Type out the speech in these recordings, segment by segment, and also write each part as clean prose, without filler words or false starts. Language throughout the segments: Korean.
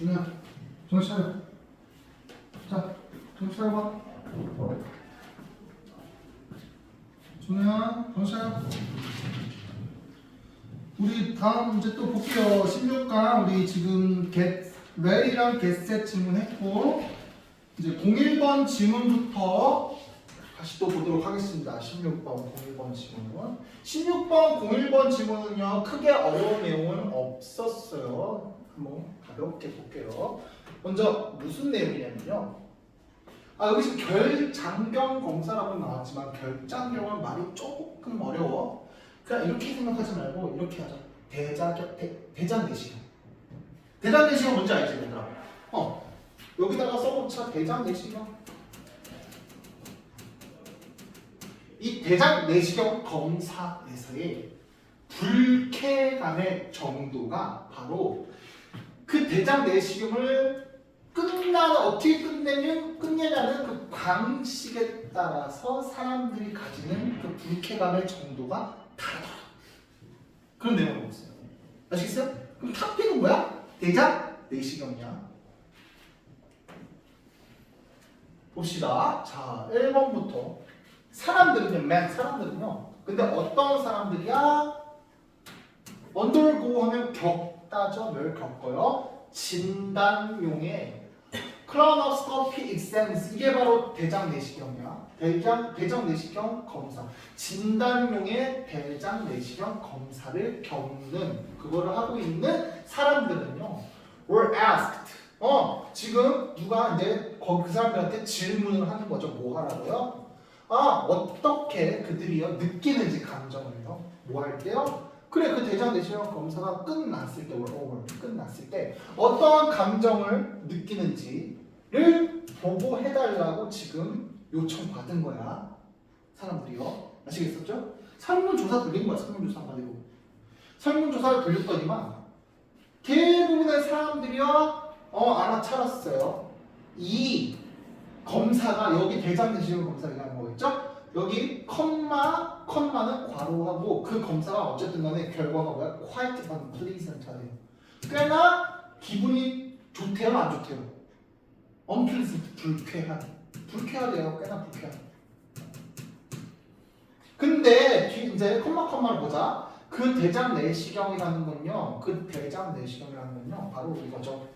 준우야, 정신 차려. 자, 정신 차려봐. 준우야, 정신 차려. 우리 다음 문제 또 볼게요. 16강 우리 지금 get where이랑 get set 질문했고 이제 01번 지문부터 다시 또 보도록 하겠습니다. 16번 01번 지문은 16번 01번 지문은요 크게 어려운 내용은 없었어요. 한번 가볍게 볼게요. 먼저 무슨 내용이냐면요. 여기 지금 결장경 검사라고 나왔지만 결장경은 말이 조금 어려워. 그냥 이렇게 생각하지 말고 이렇게 하자. 대장 내시경. 대장 내시경 뭔지 알지, 얘들아? 여기다가 써놓자. 대장 내시경. 이 대장 내시경 검사에서의 불쾌감의 정도가 바로 그 대장 내시경을 어떻게 끝내냐는 그 방식에 따라서 사람들이 가지는 그 불쾌감의 정도가 다르다. 그런 내용을 보고 있어요. 아시겠어요? 그럼 탑픽은 뭐야? 대장 내시경이야. 봅시다. 자, 1번부터 사람들은요. 근데 어떤 사람들이야? undergo 하면 겪다죠. 뭘 겪어요? 진단용의 colonoscopy exams. 이게 바로 대장 내시경이야. 대장 내시경 검사. 진단용의 대장 내시경 검사를 겪는 그거를 하고 있는 사람들은요. were asked. 지금 누가 이제 그 사람들한테 질문을 하는 거죠. 뭐 하라고요? 어떻게 그들이요 느끼는지 감정을요. 뭐 할게요? 그래, 그 대장 내시경 검사가 끝났을 때 어떠한 감정을 느끼는지를 보고해달라고 지금 요청받은 거야. 사람들이요. 아시겠었죠? 설문조사 돌린 거야. 설문조사 가지고. 설문조사를 돌렸더니만 대부분의 사람들이요 알아차렸어요. 이 검사가 여기 대장 내시경 검사 얘기하는 거겠죠? 여기 컴마는 괄호하고 그 검사가 어쨌든 간에 결과가 뭐야? quite unpleasant 하대요. 꽤나 기분이 좋대요? 안 좋대요? unpleasant, 불쾌하대요. 꽤나 불쾌하대. 근데 이제 컴마를 보자. 그 대장 내시경이라는 건요. 바로 이거죠.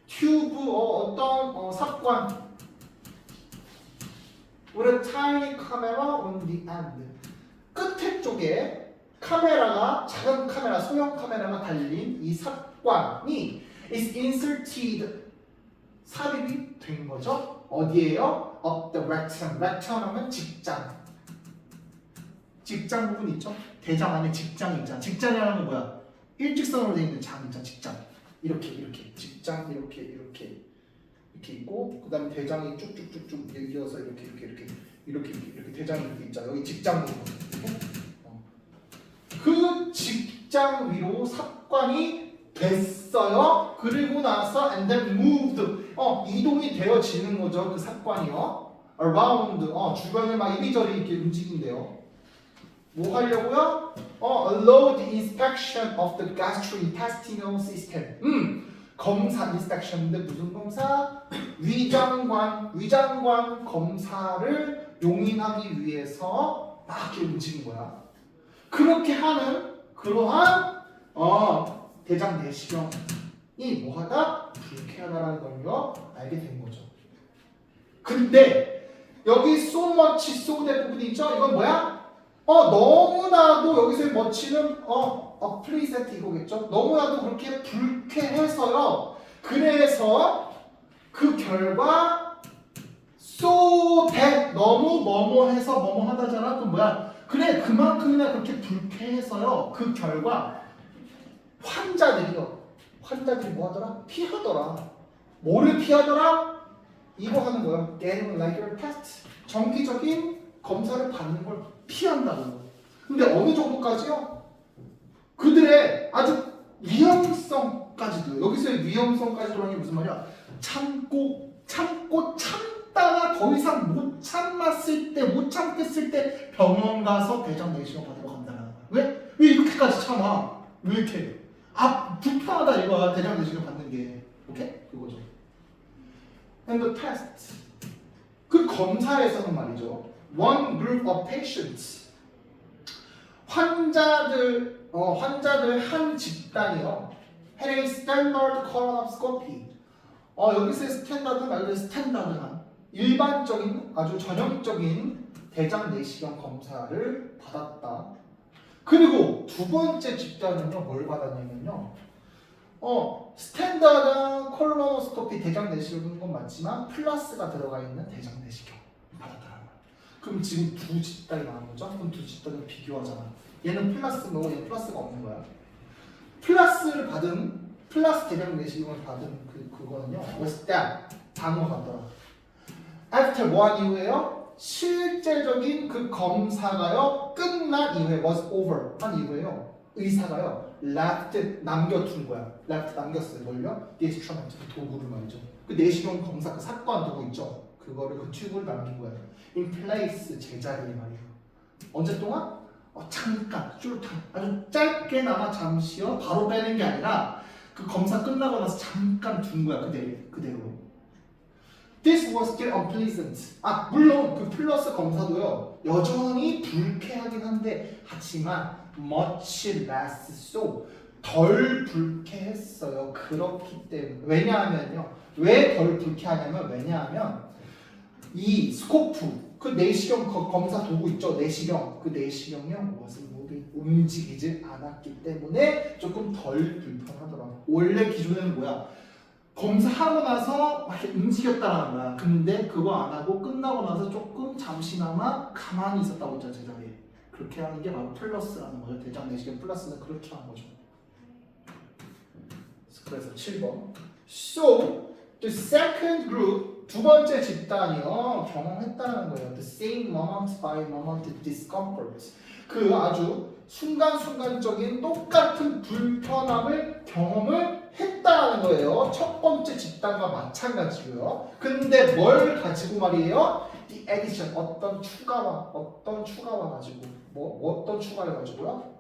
튜브 어떤 삽관 with a tiny camera on the end. 끝에 쪽에 작은 카메라, 소형 카메라가 달린 이 삽관이 is inserted. 삽입이 된 거죠. 어디에요? Up the rectum. rectum 하면 직장 부분 있죠? 대장 안에 직장이 있잖아. 직장이라는 건 뭐야? 일직선으로 되어 있는 장 있잖아. 직장. 이렇게 직장 이렇게 있고 그다음에 대장이 쭉쭉쭉쭉 이어서 이렇게 대장이 이렇게 있잖아. 여기 직장 부분. 그 직장 위로 삽관이 됐어요. 그리고 나서 and then moved. 이동이 되어지는 거죠. 그 삽관이요. around. 주변을 막 이리저리 이렇게 움직인대요. 뭐 하려고요? allow the inspection of the gastrointestinal system. 검사 인스펙션인데 무슨 검사? 위장관 검사를 용인하기 위해서 막 이렇게 움직인 거야. 그렇게 하는 그러한 대장 내시경이 뭐하다? 불쾌하다라는 걸요 알게 된 거죠. 근데 여기 so much, so that 부분이 있죠? 이건 뭐야? 너무나도 여기서의 much는 pleasant 이거겠죠? 너무나도 그렇게 불쾌해서요. 그래서 그 결과 so that 너무 뭐뭐해서 뭐뭐하다잖아. 그럼 뭐야? 그래, 그만큼이나 그렇게 불쾌해서요. 그 결과 환자들이 뭐하더라? 피하더라. 뭐를 피하더라? 이거 하는 거야. getting regular test. 정기적인 검사를 받는 걸 피한다고. 근데 어느 정도까지요? 그들의 아주 위험성까지도. 여기서의 위험성까지도라는 게 무슨 말이야? 참다가 더 이상 못 참겠을 때 병원 가서 대장 내시경 받으러 간다는 거야. 왜 이렇게까지 참아? 왜 이렇게? 불편하다 이거야. 대장 내시경 받는 게. 오케이? 그거 And the test. 그 검사에서는 말이죠. One group of patients. 환자들 한 집단이요. Had a standard colonoscopy. 여기서의 스탠다드는 말 그대로 스탠다드한 일반적인 아주 전형적인 대장 내시경 검사를 받았다. 그리고 두 번째 집단은요, 뭘 받았냐면요. 스탠다드한 콜로노스코피 대장 내시경인 건 맞지만 플러스가 들어가 있는 대장 내시경 받았다는 거야. 그럼 지금 두 집단이 나온 거죠? 그럼 두 집단을 비교하잖아. 얘는 플러스고 얘는 플러스가 없는 거야. 플러스 대장 내시경을 받은 그거는요. was that 단어가 같더라. After one 이후에요. 실제적인 그 검사가요. 끝난 이후에 was over 한 이후에요. 의사가요. left 남겨둔 거야. left 남겼어요. 뭘요? the instrument 그 도구를 말이죠. 그 내시경 검사 그 사건 도구 있죠. 그거를 그 튜브를 남긴 거예요. in place 제자리에 말이에요. 언제 동안? 잠깐 쫄탄 아주 짧게나마 잠시요. 바로 빼는 게 아니라 그 검사 끝나고 나서 잠깐 둔 거야. 그대로. This was still unpleasant. 물론 그 플러스 검사도요. 여전히 불쾌하긴 한데 하지만 much less so. 덜 불쾌했어요. 그렇기 때문에. 왜냐하면요. 왜 덜 불쾌하냐면 왜냐하면 이 스코프 그 내시경 검사 도구 있죠. 내시경. 그 내시경이요. 무엇을 움직이지 않았기 때문에 조금 덜 불편하더라고. 원래 기존에는 뭐야? 검사하고 나서 막 이렇게 움직였다는 거야. 근데 그거 안 하고 끝나고 나서 조금 잠시나마 가만히 있었다고 했잖아. 제자리에. 그렇게 하는 게 바로 플러스라는 거죠. 대장 내시경 플러스는 그렇게 하는 거죠. 그래서 7번. So the second group 두 번째 집단이요 경험했다는 거예요. The same moment by moment discomfort. 그 아주 순간순간적인 똑같은 불편함을 경험을 했다는 거예요. 첫 번째 집단과 마찬가지고요. 근데 뭘 가지고 말이에요? The addition 어떤 추가와 가지고 어떤 추가를 가지고요?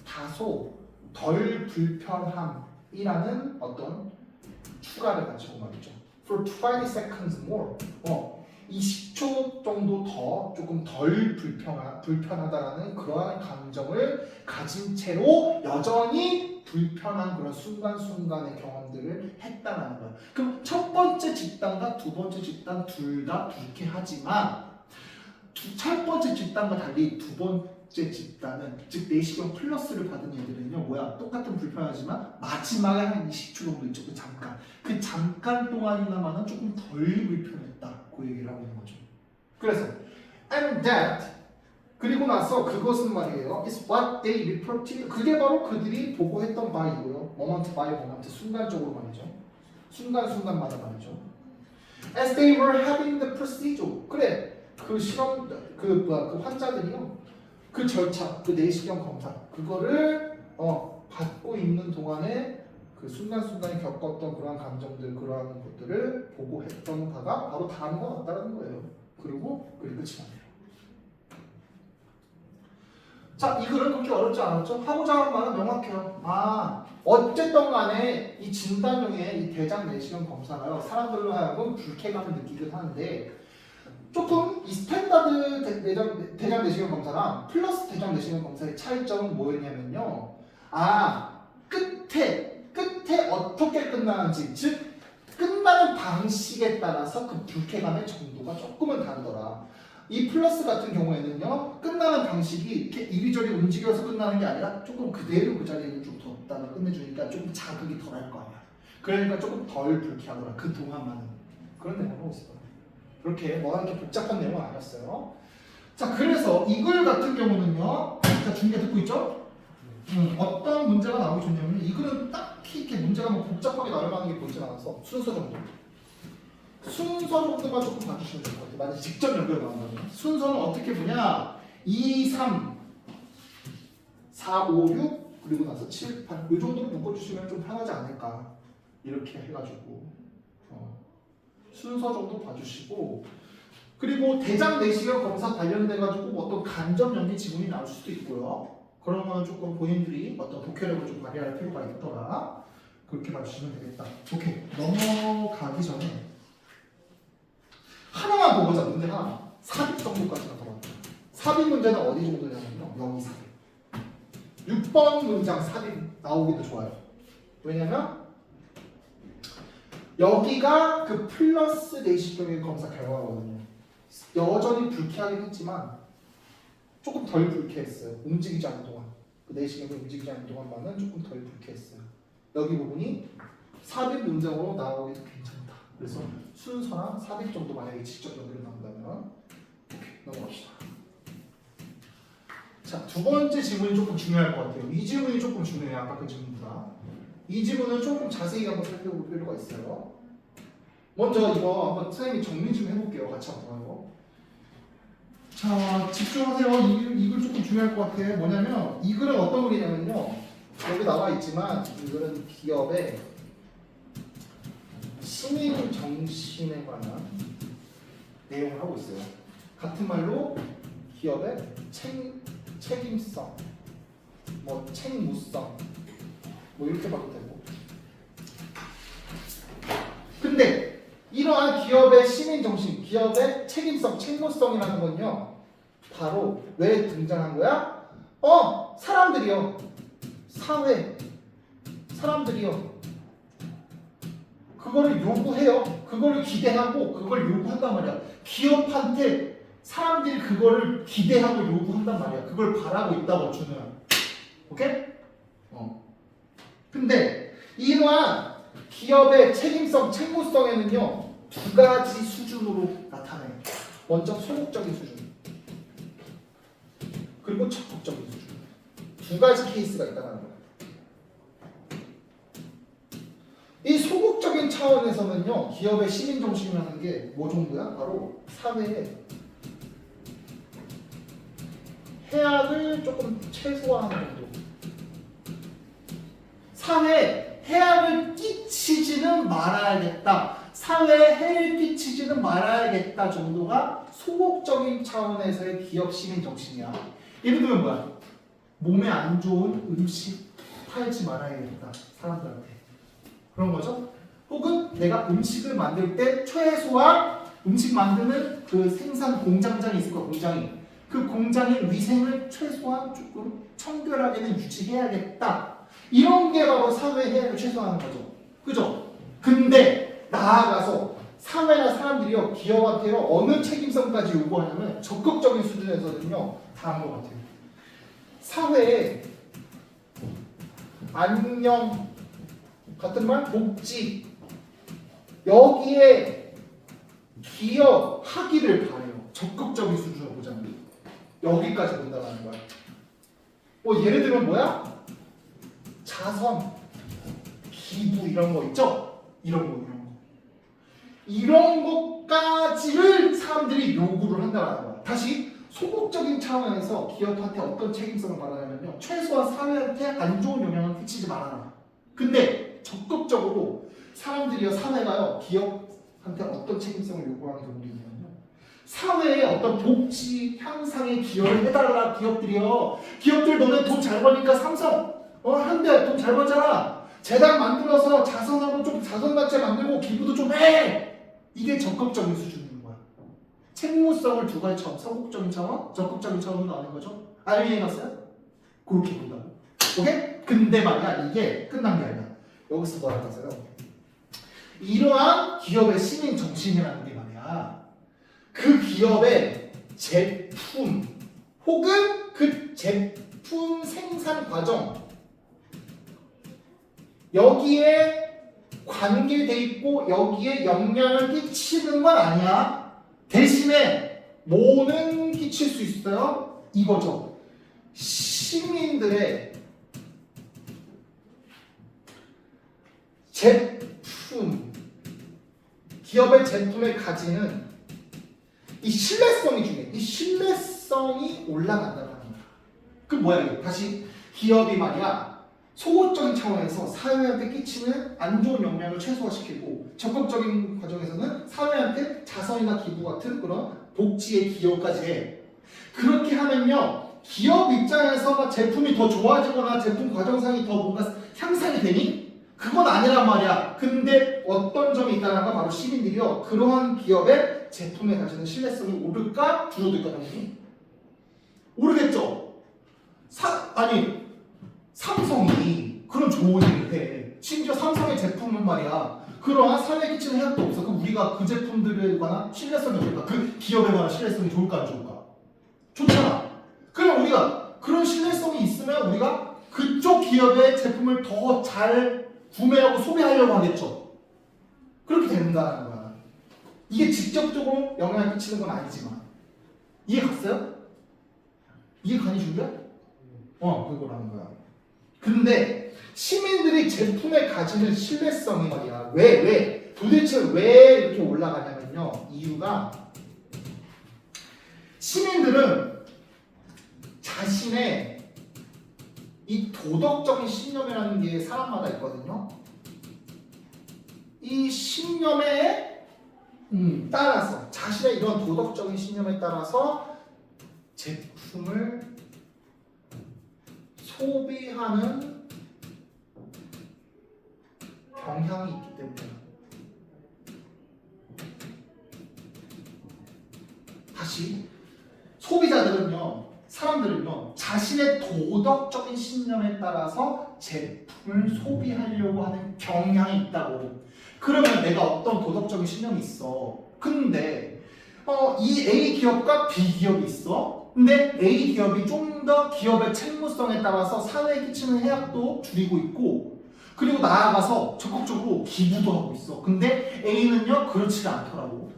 다소 덜 불편함이라는 어떤 추가를 가지고 말이죠. For 20 seconds more. 20초 정도 더 조금 덜 불편하다라는 그러한 감정을 가진 채로 여전히 불편한 그런 순간순간의 경험들을 했다는 거야. 그럼 첫 번째 집단과 두 번째 집단 둘 다 불쾌하지만 첫 번째 집단과 달리 두 번째 집단은 즉 내시경 플러스를 받은 애들은요 뭐야 똑같은 불편하지만 마지막에 한 20초 정도 있죠. 그 잠깐 동안이나마는 조금 덜 불편했다. 그 얘기를 하고 있는 거죠. 그래서 and that 그리고 나서 그것은 말이에요. is what they reported. 그게 바로 그들이 보고했던 바이고요. moment by moment 순간적으로 말이죠. 순간순간마다 말이죠. As they were having the procedure. 그래 그 실험 그 환자들이요. 그 절차 그 내시경 검사 그거를 받고 있는 동안에 그 순간순간에 겪었던 그러한 감정들 그러한 것들을 보고했던 바가 바로 다른 것 같다는 거예요. 그리고 끝이 나네요. 자, 이 글은 그렇게 어렵지 않았죠? 하고자 하는 말은 명확해요. 어쨌든 간에 이 진단용의 이 대장 내시경 검사가요 사람들로 하여금 불쾌감을 느끼긴 하는데 조금 이 스탠다드 대장 내시경 검사랑 플러스 대장 내시경 검사의 차이점은 뭐였냐면요. 끝에 어떻게 끝나는지 즉 끝나는 방식에 따라서 그 불쾌감의 정도가 조금은 다르더라. 이 플러스 같은 경우에는요 끝나는 방식이 이렇게 이리저리 움직여서 끝나는 게 아니라 조금 그대로 그 자리에 좀 뒀다가 끝내주니까 조금 자극이 덜할 거 아니야. 그러니까 조금 덜 불쾌하더라. 그 동안만은 그런 내용을 있었더라. 그렇게 이렇게 복잡한 내용은 아니었어요. 자 그래서 이 글 같은 경우는요 자 중계 듣고 있죠? 어떤 문제가 나오기 좋냐면 이 글은 딱히 이렇게 문제가 뭐 복잡하게 나올 만한 게 보이진 않아서 순서 정도만 조금 봐주시면 될 것 같아요. 만약 직접 연결 나온다면 순서는 어떻게 보냐 2, 3, 4, 5, 6 그리고 나서 7, 8 이 정도로 묶어주시면 좀 편하지 않을까 이렇게 해가지고 순서 정도 봐주시고 그리고 대장 내시경 검사 관련돼가지고 어떤 간접 연기 지문이 나올 수도 있고요. 그런 거는 조금 본인들이 어떤 독해력을 좀 발휘할 필요가 있더라. 그렇게 봐주시면 되겠다. 오케이 넘어가기 전에 하나만 더 보자. 문제 하나. 삽입 정도까지가 더 많다. 삽입 문제는 어디 정도냐면요. 여기 삽입. 6번 문장 삽입 나오기도 좋아요. 왜냐면 여기가 그 플러스 내시경의 검사 결과거든요. 여전히 불쾌하긴 했지만 조금 덜 불쾌했어요. 움직이지 않는 동안. 그 내시경이 움직이지 않는 동안만은 조금 덜 불쾌했어요. 여기 부분이 삽입 문장으로 나오기도 괜찮다. 그래서 순서랑 삽입 정도 만약에 직접 연결이 나온다면 오케이, 넘어갑시다. 자, 두 번째 지문이 조금 중요할 것 같아요. 이 지문이 조금 중요해요. 아까 그 지문보다. 이 지문은 조금 자세히 한번 살펴볼 필요가 있어요. 먼저 이거 한번 선생님이 정리 좀 해볼게요. 같이 한번 봐요. 자, 집중하세요. 이글 조금 중요할 것 같아. 뭐냐면 이 글은 어떤 글이냐면요. 여기 나와 있지만 이 글은 기업의 신임 정신에 관한 내용을 하고 있어요. 같은 말로 기업의 책임성, 뭐 책무성, 뭐 이렇게 봐도 되고. 근데 이러한 기업의 시민 정신, 기업의 책임성, 책무성이라는 건요, 바로 왜 등장한 거야? 사람들이요, 사회, 사람들이요, 그거를 요구해요. 그거를 기대하고 그걸 요구한단 말이야. 기업한테 사람들이 그거를 기대하고 요구한단 말이야. 그걸 바라고 있다고 주는. 오케이? 근데 이러한 기업의 책임성, 책무성에는요 두 가지 수준으로 나타나요. 먼저 소극적인 수준, 그리고 적극적인 수준. 두 가지 케이스가 있다는 거예요. 이 소극적인 차원에서는요 기업의 시민 정신이라는 게 뭐 정도야? 바로 사회에 해악을 조금 최소화하는 정도. 사회에 해악을 끼치지는 말아야겠다. 사회에 해를 끼치지는 말아야겠다 정도가 소극적인 차원에서의 기업 시민 정신이야. 예를 들면 뭐야? 몸에 안 좋은 음식 팔지 말아야겠다. 사람들한테. 그런 거죠. 혹은 내가 음식을 만들 때 최소한 음식 만드는 그 생산 공장장이 있을 거야. 공장이. 그 공장의 위생을 최소한 조금 청결하게는 유지해야겠다. 이런 게 바로 사회 해악을 최소화하는 거죠. 그죠? 근데 나아가서 사회나 사람들이요 기업한테요 어느 책임성까지 요구하냐면 적극적인 수준에서는요 다한 것 같아요. 사회에 안녕, 같은 말 복지, 여기에 기여하기를 바래요. 적극적인 수준으로 보자면 여기까지 본다는 거야. 예를 들면 뭐야? 자선, 기부 이런 거 있죠? 이런 것까지를 사람들이 요구를 한다는 거야. 다시 소극적인 차원에서 기업한테 어떤 책임성을 말하냐면요 최소한 사회한테 안 좋은 영향을 끼치지 말아라. 근데 적극적으로 사람들이요 사회가요 기업한테 어떤 책임성을 요구하는 경우도 있냐면요 사회에 어떤 복지 향상에 기여를 해달라. 기업들 너네 돈 잘 버니까 삼성 현대 돈 잘 벌잖아. 재단 만들어서 자선하고 좀 자선단체 만들고 기부도 좀 해. 이게 적극적인 수준인 거야. 책무성을 두 가지 차원, 소극적인 차원, 적극적인 차원으로 나오는 거죠. 이해갔어요? 그렇게 본다고. 오케이? 근데 말이야 이게 끝난 게 아니야. 여기서 뭐 하겠어요? 이러한 기업의 시민 정신이라는 게 말이야. 그 기업의 제품 혹은 그 제품 생산 과정 여기에 관계돼 있고 여기에 영향을 끼치는 건 아니야. 대신에 뭐는 끼칠 수 있어요? 이거죠. 시민들의 제품, 기업의 제품을 가지는 이 신뢰성이 중요해. 이 신뢰성이 올라간다는 거야. 그럼 뭐야 이게? 다시 기업이 말이야 소극적인 차원에서 사회한테 끼치는 안 좋은 영향을 최소화시키고 적극적인 과정에서는 사회한테 자선이나 기부 같은 그런 복지의 기여까지 해. 그렇게 하면요 기업 입장에서 제품이 더 좋아지거나 제품 과정상이 더 뭔가 향상이 되니? 그건 아니란 말이야. 근데 어떤 점이 있다는 건 바로 시민들이요 그러한 기업의 제품에 가지는 신뢰성이 오를까 줄어들까 당연히 오르겠죠. 삼성이 그런 좋은 일을 해. 심지어 삼성의 제품은 말이야. 그러한 사회에 끼치는 해악도 없어. 그럼 우리가 그 제품들에 관한 신뢰성이 어떨까? 그 기업에 관한 신뢰성이 좋을까 안 좋을까? 좋잖아. 그럼 우리가 그런 신뢰성이 있으면 우리가 그쪽 기업의 제품을 더 잘 구매하고 소비하려고 하겠죠. 그렇게 된다는 거야. 이게 직접적으로 영향을 끼치는 건 아니지만 이해 갔어요? 이해 가니 준비야? 그거라는 거야. 근데 시민들이 제품에 가지는 신뢰성이 말이야. 도대체 왜 이렇게 올라가냐면요. 이유가 시민들은 자신의 이 도덕적인 신념이라는 게 사람마다 있거든요. 이 신념에 따라서 자신의 이런 도덕적인 신념에 따라서 제품을 소비하는 경향이 있기 때문에 다시 사람들은요 자신의 도덕적인 신념에 따라서 제품을 소비하려고 하는 경향이 있다고. 그러면 내가 어떤 도덕적인 신념이 있어. 근데 이 A 기업과 B 기업이 있어. 근데 A 기업이 좀 더 기업의 책무성에 따라서 사회에 끼치는 해악도 줄이고 있고, 그리고 나아가서 적극적으로 기부도 하고 있어. 근데 A는요 그렇지 않더라고.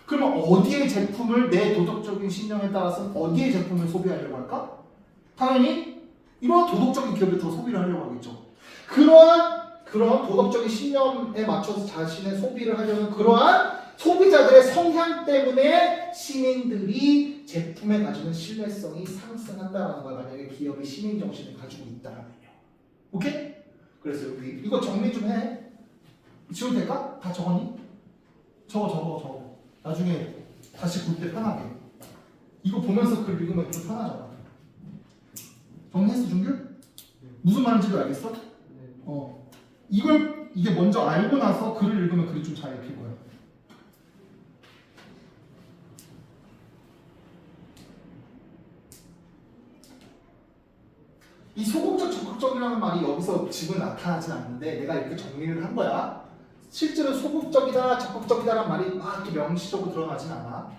그러면 어디의 제품을 내 도덕적인 신념에 따라서 어디의 제품을 소비하려고 할까? 당연히 이러한 도덕적인 기업에 더 소비를 하려고 하겠죠. 그런 도덕적인 신념에 맞춰서 자신의 소비를 하려는 그러한 소비자들의 성향 때문에 시민들이 제품에 가지는 신뢰성이 상승한다는 거야. 만약에 기업이 시민 정신을 가지고 있다라면요. 오케이? 그래서 여기 이거 정리 좀 해. 지워도 될까? 다 적었니? 적어. 나중에 다시 볼 때 편하게. 이거 보면서 글 읽으면 좀 편하잖아. 정리했어, 준규? 무슨 말인지도 알겠어? 이게 먼저 알고 나서 글을 읽으면 글이 좀 잘 읽힐 거야. 이 소극적, 적극적이라는 말이 여기서 지금 나타나진 않는데 내가 이렇게 정리를 한 거야. 실제로 소극적이다, 적극적이다라는 말이 막 이렇게 명시적으로 드러나진 않아.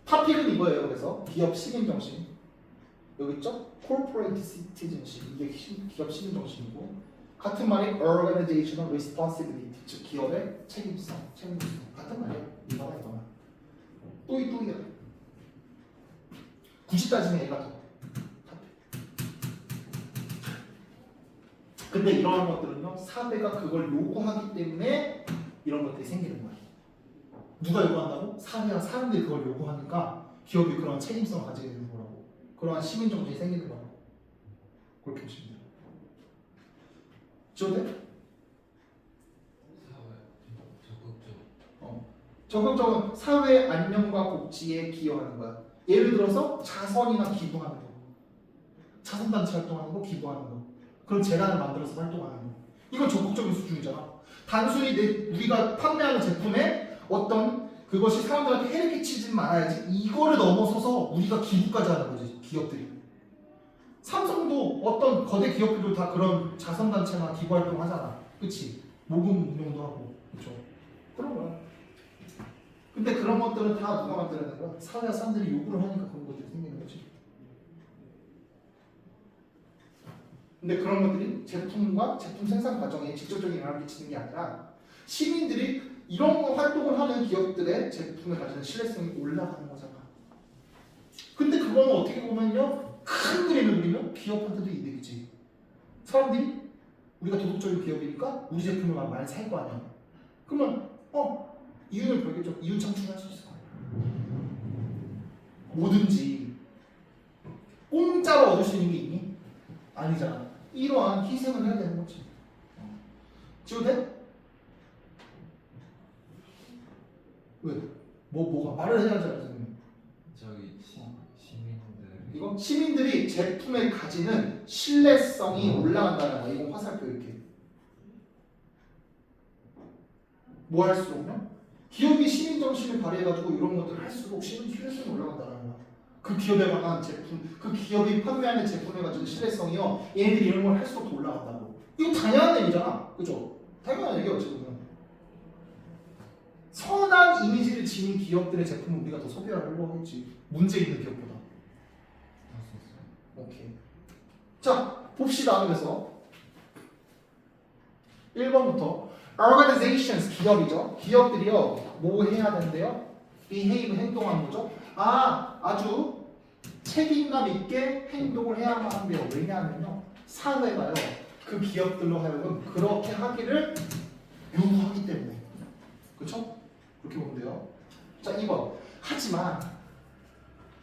토픽은 이거예요. 그래서 기업 시민 정신 여기 있죠? Corporate Citizenship 이게 기업 시민 정신이고, 같은 말이 Organizational Responsibility 즉 기업의 책임성 같은 말이야. 이거나 또이야. 굳이 따지면 얘가 더. 근데 이러한 것들은요 사회가 그걸 요구하기 때문에 이런 것들이 생기는 거야. 누가 요구한다고? 사회와 사람들이 그걸 요구하니까 기업이 그런 책임성을 가지게 되는 거라고. 그러한 시민 정신이 생기는 거라고. 그렇게 보시면 돼요. 지워도 돼? 적극적은 사회 안녕과 복지에 기여하는 거야. 예를 들어서 자선이나 기부하는 거, 자선단체 활동하는 거, 기부하는 거, 그런 재단을 만들어서 활동하는 거. 이건 적극적인 수준이잖아. 단순히 우리가 판매하는 제품에 어떤 그것이 사람들한테 해를 끼치지 말아야지, 이거를 넘어서서 우리가 기부까지 하는 거지. 기업들이. 삼성도 어떤 거대 기업들도 다 그런 자선단체나 기부활동 하잖아. 그치? 모금 운동도 하고. 그쵸? 그런 거야. 근데 그런 것들은 다 누가 만들어내는 거야? 사회와 사람들이 요구를 하니까 그런 것들이 생기는 거지. 근데 그런 것들이 제품과 제품 생산 과정에 직접적인 영향을 끼치는 게 아니라 시민들이 이런 활동을 하는 기업들의 제품에 가지는 신뢰성이 올라가는 거잖아. 근데 그거는 어떻게 보면요, 큰 그림을 그리면 기업한테도 이득이지. 사람들이 우리가 도덕적인 기업이니까 우리 제품을 많이 살 거 아니야. 그러면 이윤을 벌겠죠. 이윤 창출할 수 있을 거야. 뭐든지 공짜로 얻을 수 있는 게 있니? 아니잖아. 이러한 희생을 해야 되는 거지. 지워도 돼? 왜? 뭐가 말을 해야지 선생님. 저기 시민들 이거 시민들이 제품에 가지는 신뢰성이 올라간다는 거야. 이건 화살표 이렇게. 뭐 할수록요? 기업이 시민 정신을 발휘해가지고 이런 것들을 할수록 시민 신뢰성이 올라간다는 거야. 그 기업에 관한 제품, 그 기업이 판매하는 제품에 가지고 신뢰성이요. 얘네들이 이런 걸 할수록 더 올라간다고. 이거 당연한 얘기잖아. 그죠? 당연한 얘기야 어찌 보면. 선한 이미지를 지닌 기업들의 제품을 우리가 더 소비하려고 하겠지. 문제 있는 기업보다. 오케이. 자, 봅시다. 그래서 1번부터 organizations, 기업이죠. 기업들이요. 뭐 해야 된대요? behave, 행동하는 거죠. 아주 책임감 있게 행동을 해야만 한대요. 왜냐하면요. 사회가요. 그 기업들로 하여금 그렇게 하기를 요구하기 때문에. 그렇죠? 그렇게 보면 돼요. 자, 2번. 하지만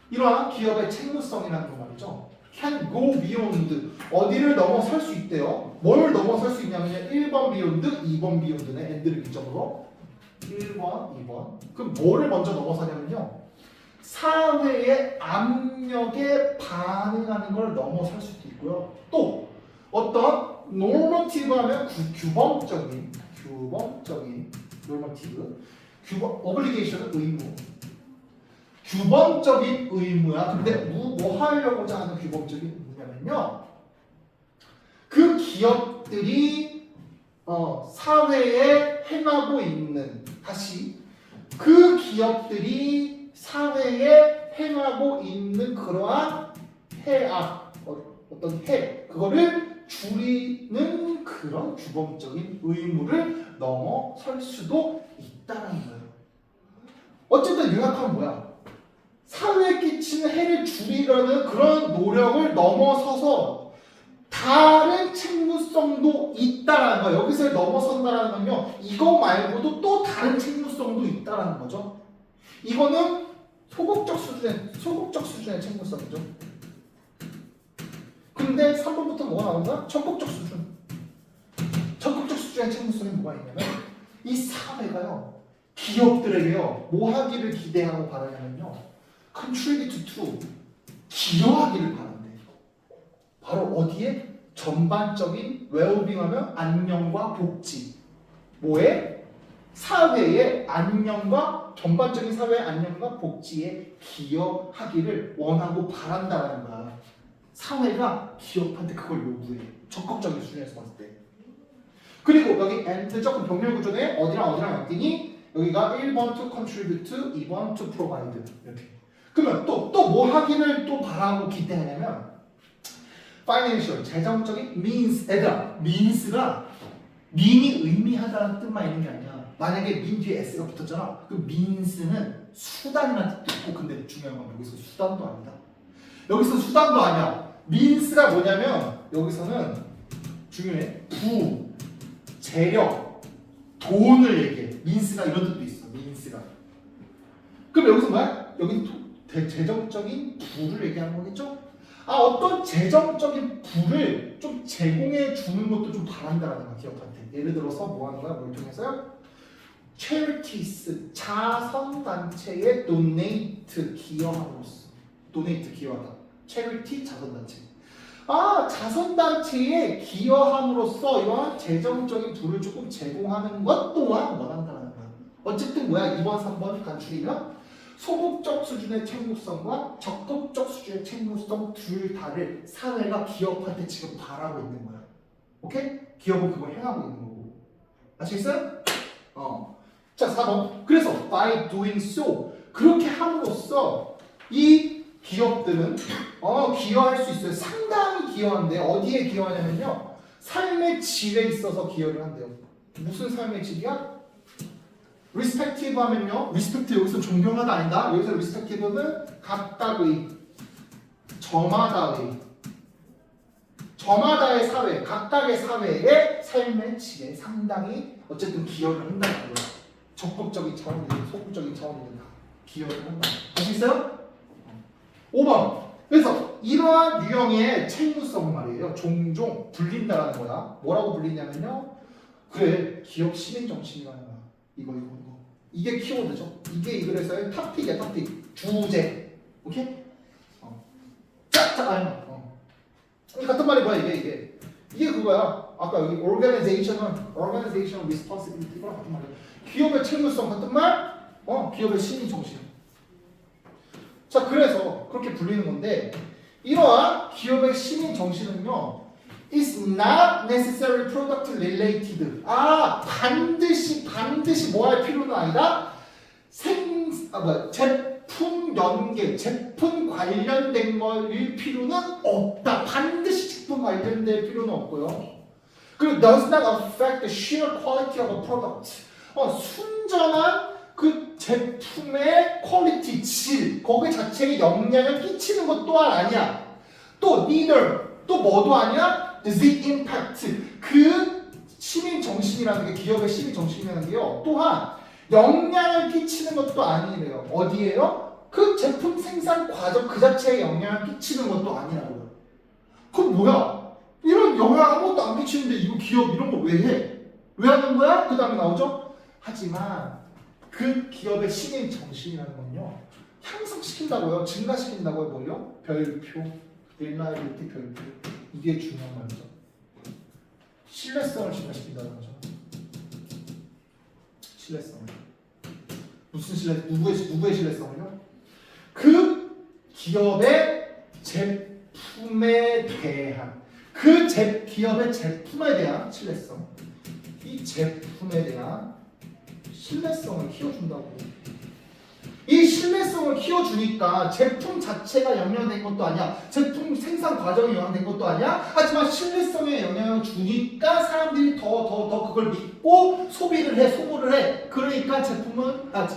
이러한 기업의 책무성이라는 거 말이죠. can go beyond. 어디를 넘어설 수 있대요. 뭘 넘어설 수 있냐면요. 1번 beyond, 2번 beyond네. and를 기점으로. 1번, 2번. 그럼 뭐를 먼저 넘어서냐면요. 사회의 압력에 반응하는 걸 넘어설 수도 있고요. 또 어떤 normative 하면 규범적인 normative, obligation은 의무. 규범적인 의무야. 근데 뭐 하려고자 하는 규범적인 의무냐면요. 그 기업들이 사회에 행하고 있는, 다시 그 기업들이 사회에 행하고 있는 그러한 해악, 어떤 그거를 줄이는 그런 규범적인 의무를 넘어설 수도 있다는 거예요. 어쨌든 요약하면 뭐야? 사회에 끼치는 해를 줄이려는 그런 노력을 넘어서서 다른 책무성도 있다라는 거예요. 여기서 넘어선다라는 건요. 이거 말고도 또 다른 책무성도 있다라는 거죠. 이거는 소극적 수준의 책무성이죠. 근데 3번부터 뭐가 나온다? 적극적 수준. 적극적 수준의 책무성이 뭐가 있냐면 이 사회가요. 기업들에게요. 뭐 하기를 기대하고 바라냐면요. contribute to, 기여하기를 바란대. 바로 어디에? 전반적인 well-being 하면 안녕과 복지. 뭐에? 사회의 안녕과 전반적인 사회의 안녕과 복지에 기여하기를 원하고 바란다는 거야. 사회가 기업한테 그걸 요구해. 적극적인 수준에서 봤을 때. 그리고 여기 and 조금 병렬 구조네. 어디랑 어디니? 여기가 1번 to contribute, 2번 to provide. 이렇게. 그러면 또 뭐 하기를 또 바라고 기대하냐면 financial, 재정적인 means. 얘들아, means가 mean이 의미하다는 뜻만 있는 게 아니야. 만약에 mean 뒤에 s가 붙었잖아. 그 means는 수단이라는 뜻도 있고, 근데 중요한 건 여기서 수단도 아니다. 여기서 수단도 아니야. means가 뭐냐면 여기서는 중요해. 부, 재력, 돈을 얘기해. means가 이런 뜻도 있어. means가. 그럼 여기서 뭐야? 여기 재정적인 부를 얘기하는 거겠죠? 어떤 재정적인 부를 좀 제공해 주는 것도 좀 바란다라는 거야, 기업한테. 예를 들어서 뭐 하는 거야? 뭘 통해서요? charities, 자선단체에 donate, 기여함으로써. donate, 기여하다. charity, 자선단체. 자선단체에 기여함으로써 이러한 재정적인 부를 조금 제공하는 것 또한 원한다는 거야. 어쨌든 뭐야? 2번, 3번 간추리면 소극적 수준의 책무성과 적극적 수준의 책무성 둘 다를 사회가 기업한테 지금 바라고 있는 거야. 오케이? 기업은 그걸 행하고 있는 거고. 아시겠어요? 자, 4번. 그래서 by doing so, 그렇게 함으로써 이 기업들은 기여할 수 있어요. 상당히 기여한대요. 어디에 기여하냐면요. 삶의 질에 있어서 기여를 한대요. 무슨 삶의 질이야? respective 하면요. respect 여기서 존경하다 아니다. 여기서 respective는 각각의, 저마다의 사회, 각각의 사회의 삶의 질에 상당히 어쨌든 기여를 한다는 거예요. 적극적인 차원이든 소극적인 차원이든 다 기여를 한다. 아시겠어요? 5번. 그래서 이러한 유형의 책무성은 말이에요. 종종 불린다라는 거야. 뭐라고 불리냐면요. 그래, 기업 시민 정신이라는 거야. 이거. 이게 키워드죠. 이게 그래서의 탑픽이야, 탑픽. 주제. 오케이? 아니야. 이 같은 말이 뭐야 이게 그거야. 아까 여기 organizational responsibility랑 같은 말이야. 기업의 책무성 같은 말. 기업의 시민 정신. 자, 그래서 그렇게 불리는 건데 이러한 기업의 시민 정신은요, is not necessarily product related. 반드시 뭐 할 필요는 아니다. 제품 연계, 제품 관련된 거일 필요는 없다. 반드시 제품 관련될 필요는 없고요. 그리고 does not affect the sheer quality of a product. 순전한 그 제품의 퀄리티, 질, 거기 자체에 영향을 끼치는 것 또한 아니야. 또 neither, 또 뭐도 아니야? the impact. 그 시민 정신이라는 게, 기업의 시민 정신이라는 게요, 또한 영향을 끼치는 것도 아니래요. 어디에요? 그 제품 생산 과정 그 자체에 영향을 끼치는 것도 아니라고요. 그럼 뭐야? 이런 영향 아무것도 안 끼치는데 이거 기업 이런 거 왜 해? 왜 하는 거야? 그 다음에 나오죠? 하지만 그 기업의 시민 정신이라는 건요, 향상시킨다고요. 증가시킨다고요. 뭐요? 별표, reliability 별표. 이게 중요한 말이죠. 신뢰성을 증가시킨다는 거죠. 신뢰성을. 무슨 누구의 신뢰성을요? 그 기업의 제품에 대한, 기업의 제품에 대한 신뢰성. 이 제품에 대한 신뢰성을 키워준다고. 이 신뢰성을 키워주니까 제품 자체가 영향된 것도 아니야. 제품 생산 과정이 영향된 것도 아니야. 하지만 신뢰성에 영향을 주니까 사람들이 더 그걸 믿고 소비를 해. 그러니까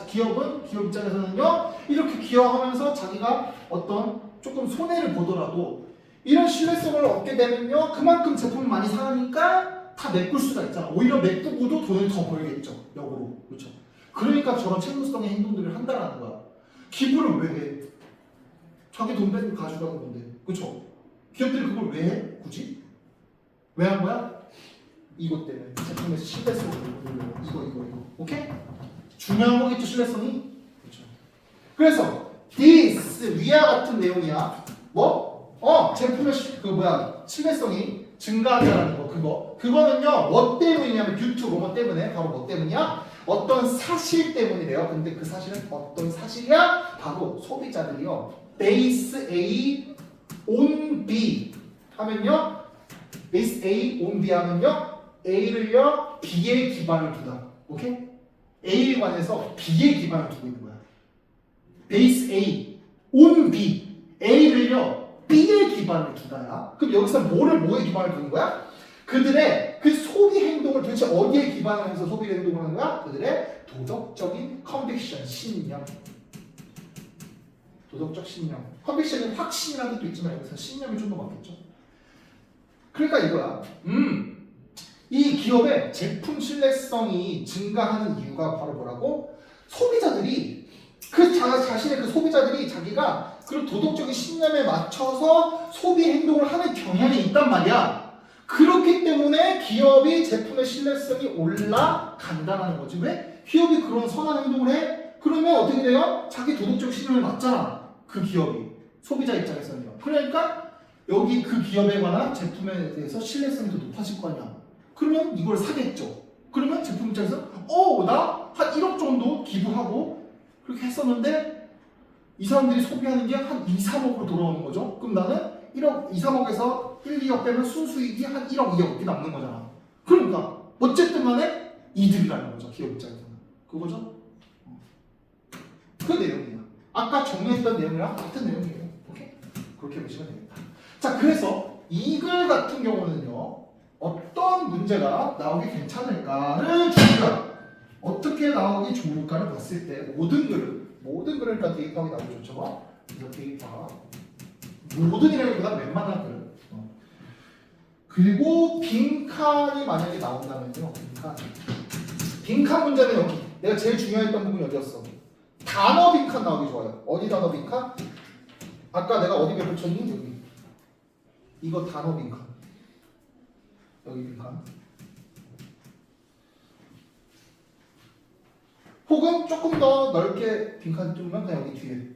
기업 입장에서는요, 이렇게 기여하면서 자기가 어떤 조금 손해를 보더라도 이런 신뢰성을 얻게 되면요, 그만큼 제품을 많이 사니까 다 메꿀 수가 있잖아. 오히려 메꾸고도 돈을 더 벌겠죠. 역으로. 그렇죠. 그러니까 저런 책무성의 행동들을 한다라는 거야. 기부를 왜 해? 자기 돈 뺏고 가져가는 건데. 그렇죠? 기업들이 그걸 왜 해? 굳이? 왜 한 거야? 이것 때문에. 제품에서 신뢰성을 올리려고. 이거. 오케이? 중요한 거겠죠, 신뢰성이? 그렇죠. 그래서 this 위와 같은 내용이야. 뭐? 제품의 신뢰성이 증가하자라는 거. 그거는요, 뭐 때문이냐면 뭐 때문에. 바로 뭐 때문이야? 어떤 사실 때문이래요. 근데 그 사실은 어떤 사실이야? 바로 소비자들이요, base A on B 하면요, base A on B 하면요, A를요 B에 기반을 두다. 오케이? A에 관해서 B에 기반을 두고 있는 거야. base A on B, A를요 B에 기반을 두다야. 그럼 여기서 뭐에 기반을 두는 거야? 그들의 그 소비 행동을 도대체 어디에 기반을 해서 소비 행동을 하는 거야? 그들의 도덕적인 컨빅션, 신념. 도덕적 신념. 컨빅션은 확신이라는 뜻도 있지만 여기서 신념이 좀 더 맞겠죠. 그러니까 이거야. 이 기업의 제품 신뢰성이 증가하는 이유가 바로 뭐라고? 소비자들이 자신의 소비자들이 자기가 그런 도덕적인 신념에 맞춰서 소비 행동을 하는 경향이 있단 말이야. 그렇기 때문에 기업이 제품의 신뢰성이 올라간다는 거지. 왜? 기업이 그런 선한 행동을 해? 그러면 어떻게 돼요? 자기 도덕적 신념에 맞잖아. 그 기업이. 소비자 입장에서는요. 그러니까 여기 그 기업에 관한 제품에 대해서 신뢰성이 더 높아질 거 아니야. 그러면 이걸 사겠죠. 그러면 제품 입장에서 나 한 1억 정도 기부하고 그렇게 했었는데 이 사람들이 소비하는 게 한 2, 3억으로 돌아오는 거죠. 그럼 나는 1억, 2, 3억에서 1, 2억 빼면 순수익이 한 1억, 2억 이렇게 남는 거잖아. 그러니까 어쨌든 간에 이득이라는 거죠. 기업 입장에서는. 그거죠? 그 내용이야. 아까 정리했던 내용이랑 같은 내용이에요. 오케이? 그렇게 보시면 되겠다. 자, 그래서 이 글 같은 경우는요, 어떤 문제가 나오기 괜찮을까를 주고요. 어떻게 나오기 좋을까를 봤을 때 모든 글을 일단 대입하기 나오기 좋죠. 그래서 대입하 모든이라기보다 웬만한 글. 그리고 빈칸이 만약에 나온다면요. 빈칸 문제는 여기. 내가 제일 중요했던 부분이 어디였어? 단어 빈칸 나오기 좋아요. 어디 단어 빈칸? 아까 내가 어디 펼쳤니? 여기. 이거 단어 빈칸. 여기 빈칸. 혹은 조금 더 넓게 빈칸 뚫으면 그냥 여기 뒤에.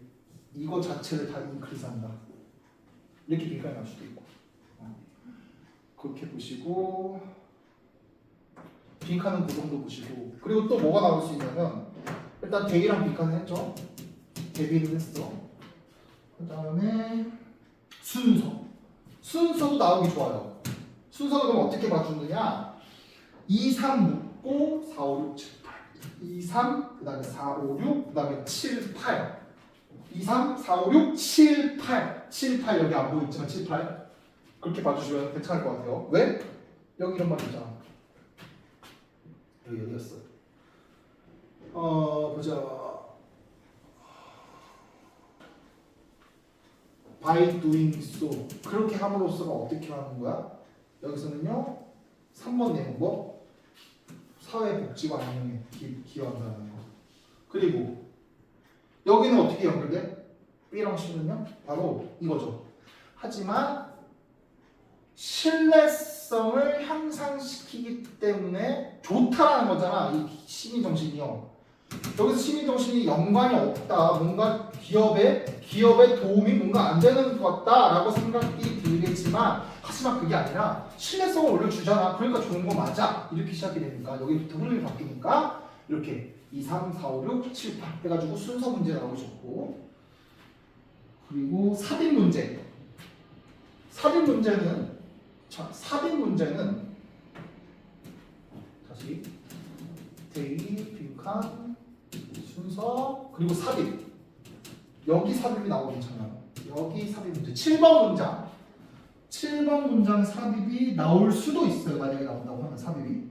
이거 자체를 다 인크리즈한다. 이렇게 빈칸이 나올 수도 있고. 그렇게 보시고 빈칸은 그 정도 보시고 그리고 또 뭐가 나올 수 있냐면 일단 대기랑 빈칸은 했죠. 대비는 했어. 그 다음에 순서도 나오기 좋아요. 순서는 그럼 어떻게 봐주느냐 2, 3 묻고 4, 5, 6, 7, 8 2, 3, 그 다음에 4, 5, 6, 그 다음에 7, 8 2, 3, 4, 5, 6, 7, 8 7, 8 여기 안 보이지만 7, 8 그렇게 봐주시면 괜찮을 것 같아요. 왜? 여기 이런 말 있잖아. 여기 어디였어? 보자. By doing so. 그렇게 함으로써가 어떻게 하는 거야? 여기서는요. 3번 내용 뭐? 사회복지와 안녕에 기여한다는 거. 그리고 여기는 어떻게 연결돼? B랑 C는요? 바로 이거죠. 하지만 신뢰성을 향상시키기 때문에 좋다라는 거잖아. 이 시민정신이요. 여기서 시민정신이 연관이 없다. 뭔가 기업의 도움이 뭔가 안 되는 것 같다라고 생각이 들겠지만 하지만 그게 아니라 신뢰성을 올려주잖아. 그러니까 좋은 거 맞아. 이렇게 시작이 되니까 여기부터 흐름이 바뀌니까 이렇게 2, 3, 4, 5, 6, 7, 8 해가지고 순서 문제 나오고 좋고 그리고 삽입 문제는 다시 대기, 빈칸, 순서 그리고 삽입 여기 삽입이 나오면 괜찮아요. 여기 삽입 문제 7번 문장 삽입이 나올 수도 있어요. 만약에 나온다고 하면 삽입이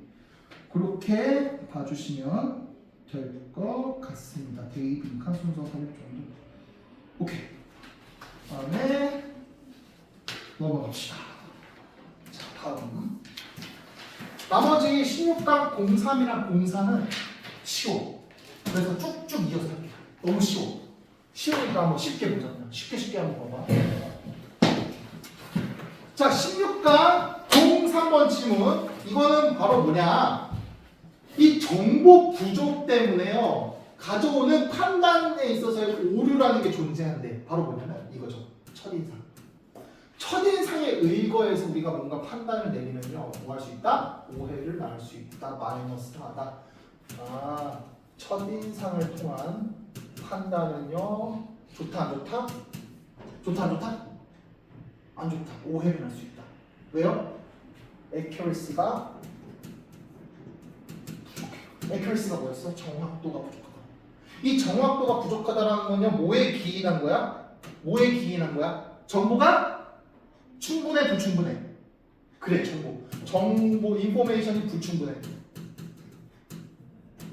그렇게 봐주시면 될 것 같습니다. 대기, 빈칸, 순서, 삽입 정도 오케이. 다음에 넘어갑시다. 자, 다음 나머지 16강 03이랑 04는 쉬워. 그래서 쭉쭉 이어서 할게요. 너무 쉬우니까 한번 쉽게 보자. 쉽게 한번 봐봐. 자, 16강 03번 질문. 이거는 바로 뭐냐? 이 정보 부족 때문에요. 가져오는 판단에 있어서의 오류라는 게 존재한대. 바로 뭐냐면 이거죠. 첫인상에 의거해서 우리가 뭔가 판단을 내리면요. 뭐 할 수 있다? 오해를 낳을 수 있다. 마이너스하다. 첫인상을 통한 판단은요. 좋다 안 좋다? 좋다 안 좋다? 안 좋다. 오해를 낳을 수 있다. 왜요? accuracy가 부족해요. accuracy가 뭐였어? 정확도가 부족하다. 이 정확도가 부족하다라는 건요. 뭐에 기인한 거야? 정보가 충분해 불충분해? 그래 정보 인포메이션이 불충분해.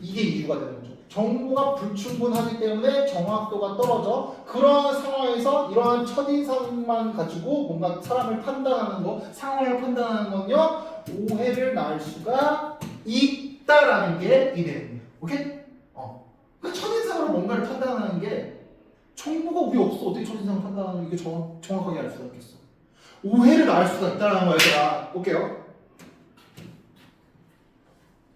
이게 이유가 되는 거죠. 정보가 불충분하기 때문에 정확도가 떨어져. 그런 상황에서 이러한 첫인상만 가지고 뭔가 사람을 판단하는 거, 상황을 판단하는 건요 오해를 낳을 수가 있다라는 게 이 내용이에요. 오케이? 그 첫인상으로 뭔가를 판단하는 게 정보가 우리 없어. 어떻게 첫인상을 판단하는 게 정확하게 알 수가 있겠어. 오해를 낳을 수가 있다는 거예요. 얘들아. 볼게요.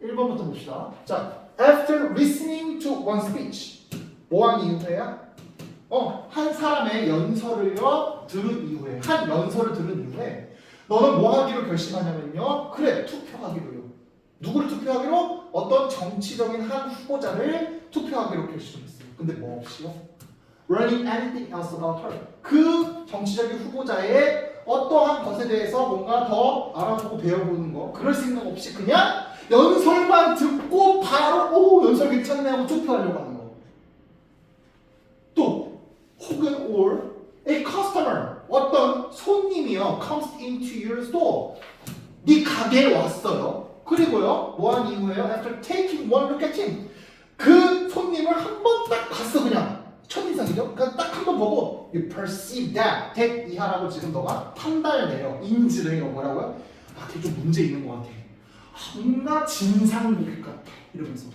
1번부터 봅시다. 자, after listening to one speech. 뭐한 이후에야? 한 사람의 연설을요 들은 이후에 한 연설을 들은 이후에 너는 뭐 하기로 결심하냐면요. 그래, 투표하기로요. 누구를 투표하기로? 어떤 정치적인 한 후보자를 투표하기로 결심했어요. 근데 뭐 없이요? Learning anything else about her. 그 정치적인 후보자의 어떠한 것에 대해서 뭔가 더 알아보고 배워보는 거 그럴 생각 없이 그냥 연설만 듣고 바로 연설 괜찮네 하고 투표하려고 하는 거. 또 혹은 or a customer 어떤 손님이요 comes into your store 네 가게에 왔어요. 그리고요 뭐한 이후에요 after taking one look at him 그 손님을 한 번 딱 봤어. 그냥 첫인상이죠. 그냥 딱 한 번 보고 you perceive that 이하라고 지금 너가 판단을 내려 인지를 해요. 뭐라고요? 걔 좀 문제 있는 것 같아. 뭔가 진상고객 같아. 이러면서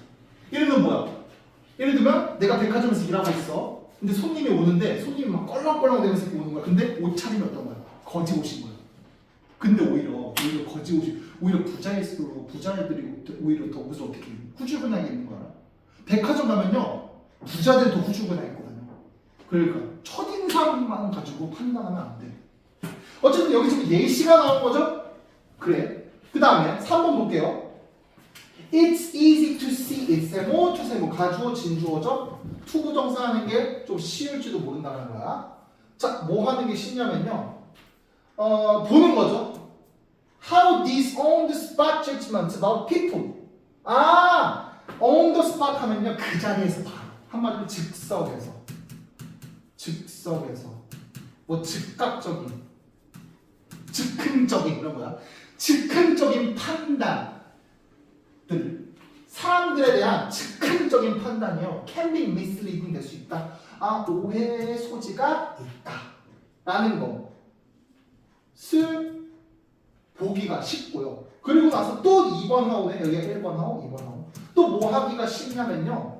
예를 들면 뭐야? 예를 들면 내가 백화점에서 일하고 있어. 근데 손님이 오는데 손님이 막 껄렁껄렁대면서 오는 거야. 근데 옷차림이 어떤 거야? 거지 옷인 거야. 근데 오히려 거지 옷이 오히려 부자일수록 부자애들이 오히려 더 옷을 어떻게 후줄근하게 입는 거야. 백화점 가면요 부자들이 더 후줄근하게 입거든요. 그러니까 첫인상만 가지고 판단하면 안 돼. 어쨌든 여기 지금 예시가 나온 거죠? 그래. 그 다음에 3번 볼게요. It's easy to see it. 세모, 투세모, 가주어, 진주어죠? 투부정사 하는 게 좀 쉬울지도 모른다는 거야. 자, 뭐 하는 게 쉽냐면요. 보는 거죠. How these on the spot judgments about people. 아, on the spot 하면요. 그 자리에서 바로. 한마디로 즉석에서. 뭐 즉각적인, 즉흥적인 이런 거야. 즉흥적인 판단들. 사람들에 대한 즉흥적인 판단이요. can be misleading 될 수 있다. 아, 오해의 소지가 있다. 라는 것을 보기가 쉽고요. 그리고 나서 또 2번 하오에 여기가 1번 하오, 2번 하오. 또 뭐 하기가 쉽냐면요.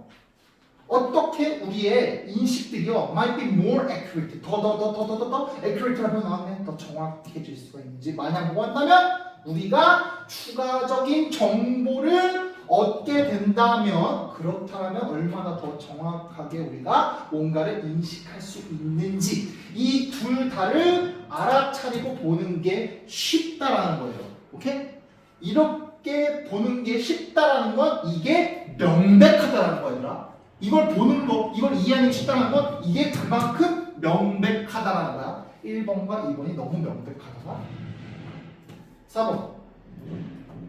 어떻게 우리의 인식들이요 might be more accurate 더 accurate라고 나오면 더 정확해질 수가 있는지 만약 뭐 한다면 우리가 추가적인 정보를 얻게 된다면 그렇다면 얼마나 더 정확하게 우리가 뭔가를 인식할 수 있는지 이 둘 다를 알아차리고 보는 게 쉽다라는 거예요. 오케이? 이렇게 보는 게 쉽다라는 건 이게 명백하다라는 거예요. 이걸 보는 거, 이걸 이해하는 게 쉽다는 건 이게 그만큼 명백하다라는 거야. 1번과 2번이 너무 명백하다. 4번.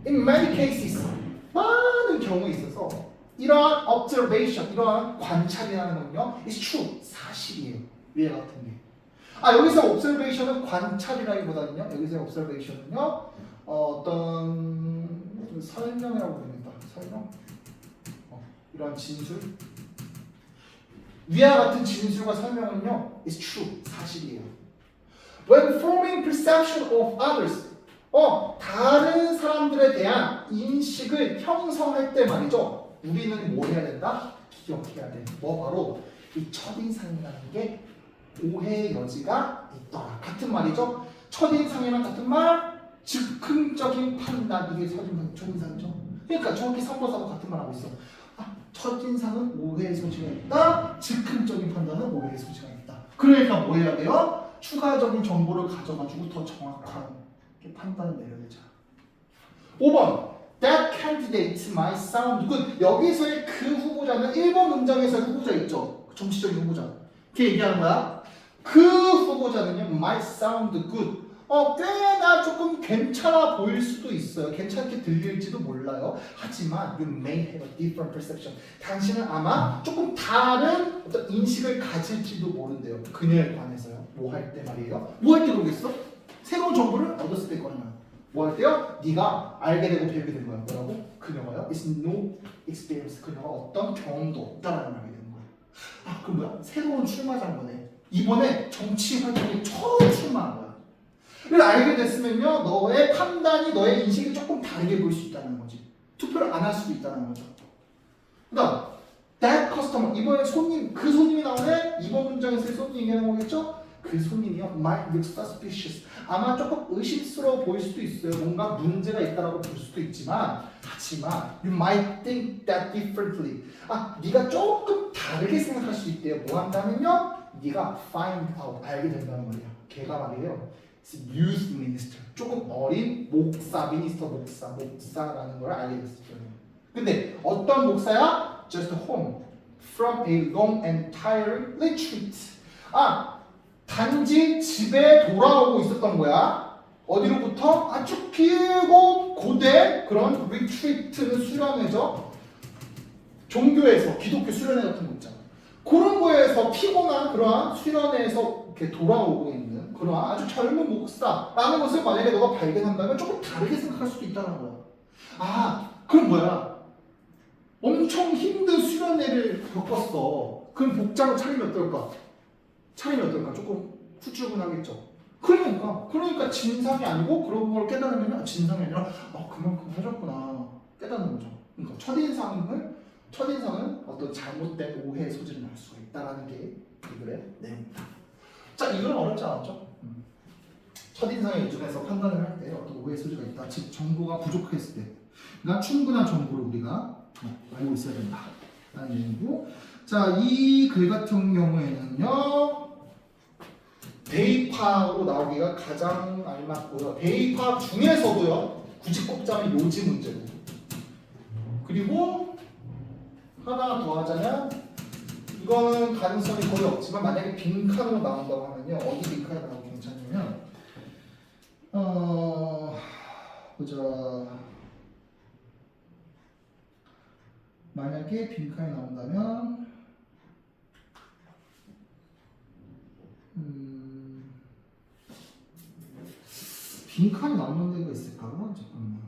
In many cases, 많은 경우에 있어서 이러한 observation, 이러한 관찰이라는 건요, is true, 사실이에요. 위에 같은 게. 아, 여기서 observation은 관찰이라기보다는요, 여기서 observation은요, 어떤 설명이라고 부릅니다. 설명? 이런 진술? 위와 같은 진술과 설명은요, is true, 사실이에요. When forming perception of others, 다른 사람들에 대한 인식을 형성할 때 말이죠. 우리는 뭐 해야 된다? 기억해야 돼. 뭐 바로 이 첫인상이라는 게 오해의 여지가 있더라. 같은 말이죠. 첫인상이랑 같은 말, 즉흥적인 판단. 이게 첫인상이죠. 그러니까 정확히 3번 4번 같은 말 하고 있어. 첫인상은 오해의 소지가 있다. 즉흥적인 판단은 오해의 소지가 있다. 그러니까 뭐 해야 돼요? 추가적인 정보를 가져가지고 더 정확한 판단을 내려야 되죠. 5번. That candidate might sound good. 여기서의 그 후보자는 1번 문장에서의 후보자 있죠. 정치적인 후보자. 이렇게 얘기하는 거야. 그 후보자는요, might sound good. 꽤나 조금 괜찮아 보일 수도 있어요. 괜찮게 들릴지도 몰라요. 하지만 you may have a different perception. 당신은 아마 조금 다른 어떤 인식을 가질지도 모른대요. 그녀에 관해서요. 뭐 할 때 말이에요. 뭐 할 때 모르겠어? 새로운 정보를 얻었을 때 거냐. 뭐 할 때요? 네가 알게 되고 배우게 된 거야. 뭐라고? 그녀가요? It's no experience. 그녀가 어떤 경험도 없다라는 말이 되는 거야. 아, 그럼 뭐야? 새로운 출마자인 이번에 정치 활동에 처음 출마한 거야. 를 알게 됐으면요, 너의 판단이, 너의 인식이 조금 다르게 보일 수 있다는 거지. 투표를 안 할 수도 있다는 거죠. 그다음, that customer. 이번에 손님, 그 손님이 나오네. 이번 문장에서의 손님 얘기하는 거겠죠? 그 손님이요, might look suspicious. 아마 조금 의심스러워 보일 수도 있어요. 뭔가 문제가 있다라고 볼 수도 있지만, 하지만 you might think that differently. 아, 네가 조금 다르게 생각할 수 있대요. 뭐 한다면요, 네가 find out, 알게 된다는 말이야. 걔가 말이에요. youth minister. 조금 어린 목사, 목사라는 걸 알게 됐을 거예요. 근데 어떤 목사야? Just home from a long and tiring retreat. 아, 단지 집에 돌아오고 있었던 거야. 어디로부터? 아주 길고 고된 그런 retreat는 수련회죠. 종교에서, 기독교 수련회 같은 거 있잖아. 그런 거에서 피곤한 그러한 수련회에서 이렇게 돌아오고 있는 그러한 아주 젊은 목사라는 것을 만약에 너가 발견한다면 조금 다르게 생각할 수도 있다는 거야. 아, 그럼 뭐야? 엄청 힘든 수련회를 겪었어. 그럼 복장을 차리면 어떨까? 조금 후줄근하겠죠. 그러니까 진상이 아니고 그런 걸 깨달으면 진상이 아니라 그만큼 해줬구나 깨닫는 거죠. 그러니까 첫인상은 어떤 잘못된 오해의 소지를 날 수가 있다라는 게 이 글의 내용입니다. 자, 이건 어렵지 않았죠? 첫인상의 기준에서 판단을 할 때 어떤 오해의 소지가 있다. 즉 정보가 부족했을 때, 그러니까 충분한 정보를 우리가 알고 있어야 된다라는 내용이고, 자, 이 글 같은 경우에는요, 대입학으로 나오기가 가장 알맞고요. 대입학 중에서도요. 굳이 꼽자면 요지 문제고. 그리고 하나 더 하자면 이거는 가능성이 거의 없지만 만약에 빈칸으로 나온다고 하면요. 어디 빈칸이 나오면 괜찮냐면 보자. 만약에 빈칸이 나온다면 빈칸이 나오는 데가 있을까? 잠깐만.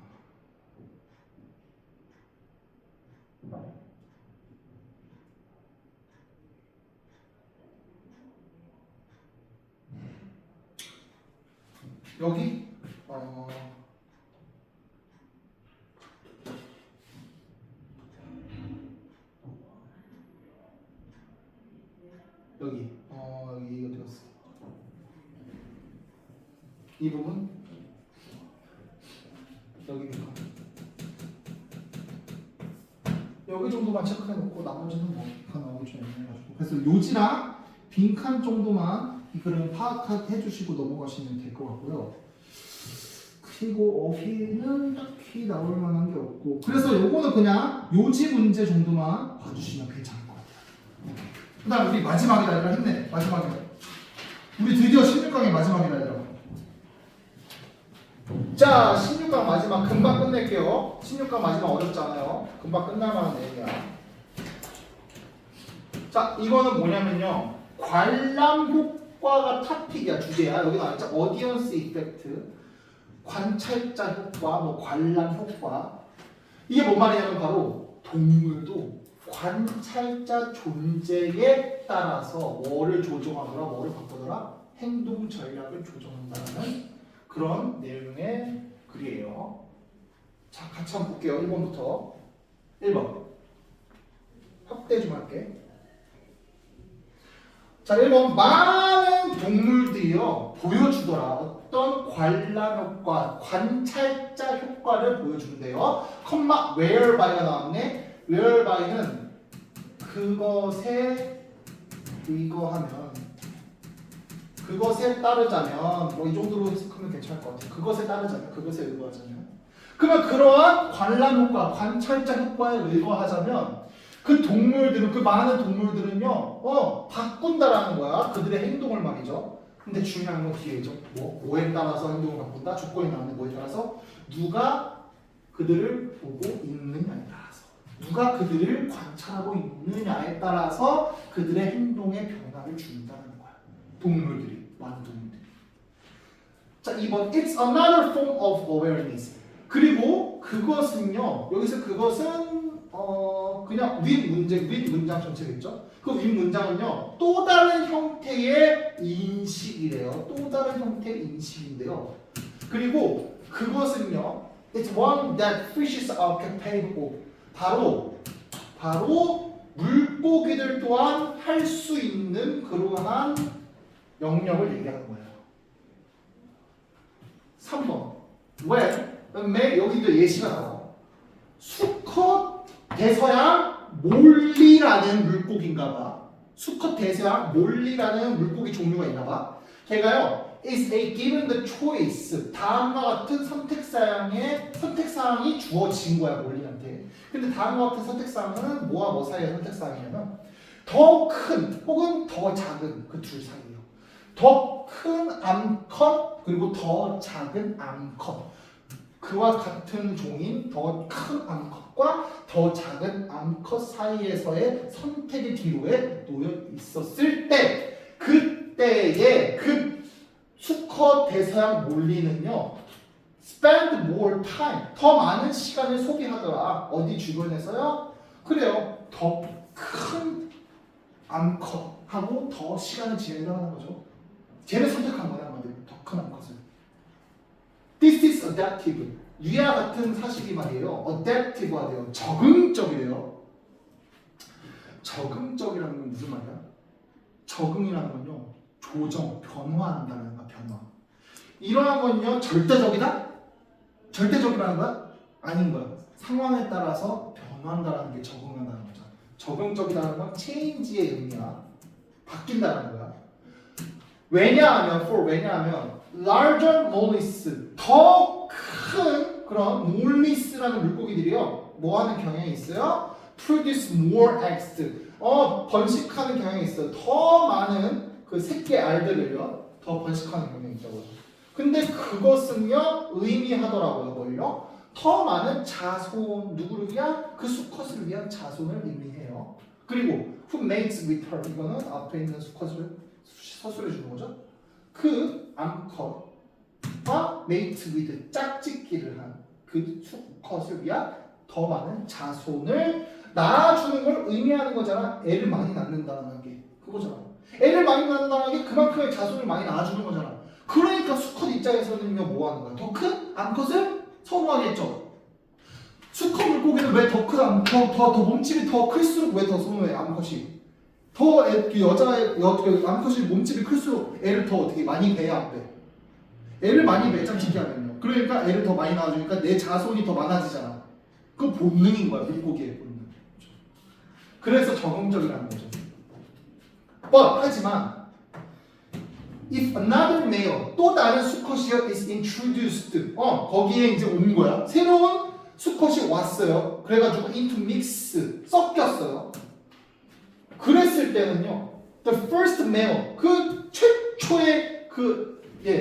여기 여기 여기 어디 갔어? 이 부분 여기 빈칸. 여기 정도만 체크해 놓고 나머지는 뭐 빈칸 나오기 좀 애매해가지고 그래서 요지랑 빈칸 정도만 이 그림 파악해 주시고 넘어가시면 될 것 같고요. 그리고 어휘는 딱히 나올 만한 게 없고 그래서 요거는 그냥 요지 문제 정도만 봐주시면 괜찮을 것 같아요. 그 다음 우리 마지막이다 얘들아 힘내. 마지막이다. 우리 드디어 16강의 마지막이다 얘들아. 자 16강 마지막 금방 끝낼게요. 16강 마지막 어렵잖아요. 금방 끝날 만한 내용이야. 자 이거는 뭐냐면요. 관람 효과가 토픽이야. 주제야. 여기 나와있죠. 어디언스 이펙트 관찰자 효과, 뭐 관람 효과. 이게 뭔 말이냐면 바로 동물도 관찰자 존재에 따라서 뭐를 조정하더라, 뭐를 바꾸더라, 행동 전략을 조정한다는 그런 내용의 글이에요. 자, 같이 한번 볼게요. 1번부터 1번 확대 좀 할게. 자, 1번 많은 동물들이요 보여주더라. 어떤 관람 효과, 관찰자 효과를 보여준대요. 컴마 whereby가 나왔네. whereby는 그것에 의거하면, 그것에 따르자면, 뭐 이 정도로 해석하면 괜찮을 것 같아요. 그것에 따르자면, 그것에 의거하자면. 그러면 그러한 관람 효과, 관찰자 효과에 의거하자면 그 동물들은, 그 많은 동물들은요, 바꾼다라는 거야. 그들의 행동을 말이죠. 근데 중요한 건 뒤에죠. 뭐에 따라서 행동을 바꾼다? 조건이 나오는데 뭐에 따라서? 누가 그들을 보고 있느냐에 따라서. 누가 그들을 관찰하고 있느냐에 따라서 그들의 행동에 변화를 준다는 거야. 동물들이, 많은 동물들이. 자, 2번. It's another form of awareness. 그리고 그것은요, 여기서 그것은 그냥 윗문장 전체겠죠? 그 윗문장은요, 또 다른 형태의 인식이래요. 또 다른 형태의 인식인데요. 그리고 그것은요, it's one that fishes are capable. 바로 물고기들 또한 할 수 있는 그러한 영역을 얘기하는 거예요. 3번. 왜? 여기도 예시가 나와. 수컷 대서양 몰리라는 물고기인가봐. 수컷 대서양 몰리라는 물고기 종류가 있나봐. 걔가요, is a given the choice. 다음과 같은 선택사항이 주어진 거야, 몰리한테. 근데 다음과 같은 선택사항은 뭐와 뭐 사이의 선택사항이냐면 더 큰 혹은 더 작은 그 둘 사이예요. 더 큰 암컷 그리고 더 작은 암컷. 그와 같은 종인 더 큰 암컷과 더 작은 암컷 사이에서의 선택의 기로에 놓여 있었을 때, 그때의 그 수컷 대서양 몰리는요, spend more time, 더 많은 시간을 소비하더라. 어디 주변에서요? 그래요. 더 큰 암컷하고 더 시간을 지내려고 하는 거죠. 쟤를 선택한 거야, 한마디로. 더 큰 암컷을. This is adaptive. 위와 같은 사실이 말이에요. adaptive가 돼요. 적응적이래요. 적응적이라는 건 무슨 말이야? 적응이라는 건요, 조정, 변화한다는 거야, 변화. 이러한 건요, 절대적이다? 절대적이라는 거야? 아닌 거야. 상황에 따라서 변한다는 게 적응한다는 거죠. 적응적이라는 건 change의 의미야. 바뀐다는 거야. 왜냐하면 larger mollusks 더 큰 그런 mollus라는 물고기들이요 뭐 하는 경향이 있어요? produce more eggs 번식하는 경향이 있어요. 더 많은 그 새끼 알들을요 더 번식하는 경향이 있다고. 근데 그것은요 의미하더라고요 뭘요? 더 많은 자손 누구를 위한? 그 수컷을 위한 자손을 의미해요. 그리고 who mates with her 이거는 앞에 있는 수컷을 서술해 주는 거죠. 그 암컷과 mate with 짝짓기를 한 그 수컷을 위한 더 많은 자손을 낳아주는 걸 의미하는 거잖아. 애를 많이 낳는다는 게 그거잖아. 애를 많이 낳는다는 게 그만큼의 자손을 많이 낳아주는 거잖아. 그러니까 수컷 입장에서는요 뭐 하는 거야? 더 큰 암컷을 선호하겠죠. 수컷 물고기는 왜 더 큰 더 몸집이 더 클수록 왜 더 선호해 암컷이? 더 여자의 암컷이 몸집이 클수록 애를 더 어떻게 많이 배야 안 배? 애를 많이 배 짝짓기 하면요. 그러니까 애를 더 많이 낳아주니까 내 자손이 더 많아지잖아. 그건 본능인 거야 물고기의 본능. 그래서 적응적이라는 거죠. 하지만 if another male 또 다른 수컷이 is introduced 거기에 이제 온 거야. 새로운 수컷이 왔어요. 그래가지고 into mix 섞였어요. 그랬을 때는요, the first male 그 최초의